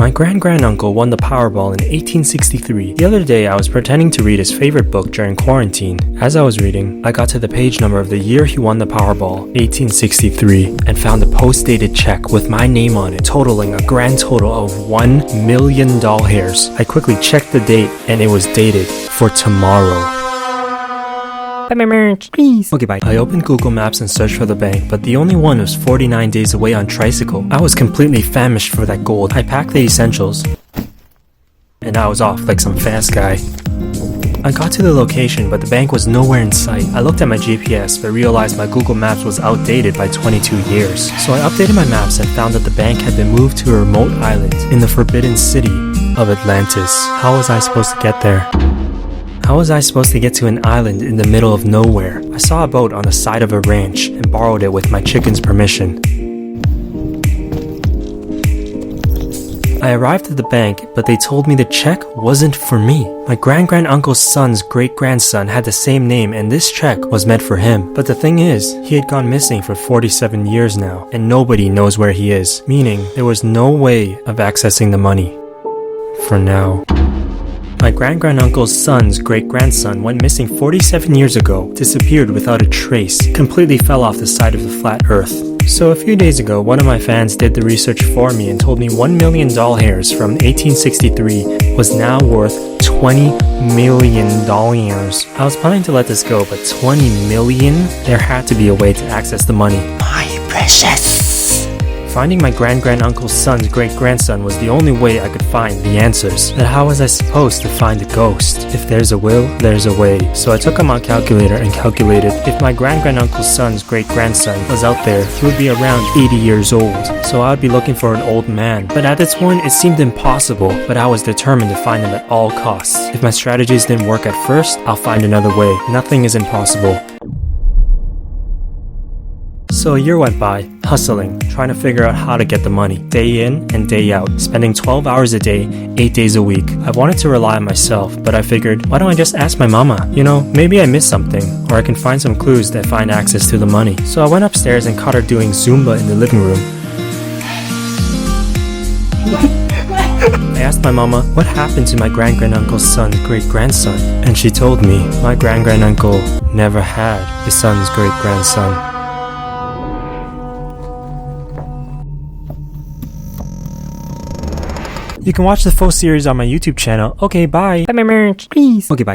My grand-granduncle won the Powerball in 1863. The other day, I was pretending to read his favorite book during quarantine. As I was reading, I got to the page number of the year he won the Powerball, 1863, and found a post-dated check with my name on it, totaling a grand total of $1 million. I quickly checked the date, and it was dated for tomorrow. Buy my merch, please. Okay, bye. I opened Google Maps and searched for the bank, but the only one was 49 days away on tricycle. I was completely famished for that gold. I packed the essentials, and I was off like some fast guy. I got to the location, but the bank was nowhere in sight. I looked at my GPS, but realized my Google Maps was outdated by 22 years. So I updated my maps and found that the bank had been moved to a remote island in the forbidden city of Atlantis. How was I supposed to get there? How was I supposed to get to an island in the middle of nowhere? I saw a boat on the side of a ranch and borrowed it with my chicken's permission. I arrived at the bank, but they told me the check wasn't for me. My grand-granduncle's son's great-grandson had the same name, and this check was meant for him. But the thing is, he had gone missing for 47 years now, and nobody knows where he is, meaning there was no way of accessing the money. For now. My grand-granduncle's son's great-grandson went missing 47 years ago, disappeared without a trace, completely fell off the side of the flat earth. So a few days ago, one of my fans did the research for me and told me $1 million from 1863 was now worth $20 million. I was planning to let this go, but 20 million? There had to be a way to access the money. My precious. Finding my grand-granduncle's son's great-grandson was the only way I could find the answers. But how was I supposed to find a ghost? If there's a will, there's a way. So I took out my calculator and calculated if my grand-granduncle's son's great-grandson was out there, he would be around 80 years old. So I would be looking for an old man. But at this point, it seemed impossible, but I was determined to find him at all costs. If my strategies didn't work at first, I'll find another way. Nothing is impossible. So a year went by, hustling, trying to figure out how to get the money, day in and day out, spending 12 hours a day, 8 days a week. I wanted to rely on myself, but I figured, why don't I just ask my mama? You know, maybe I missed something, or I can find some clues that find access to the money. So I went upstairs and caught her doing Zumba in the living room. I asked my mama, what happened to my grand-granduncle's son's great-grandson? And she told me, my grand-granduncle never had his son's great-grandson. You can watch the full series on my YouTube channel. Okay, bye. Buy my merch, please. Okay, bye.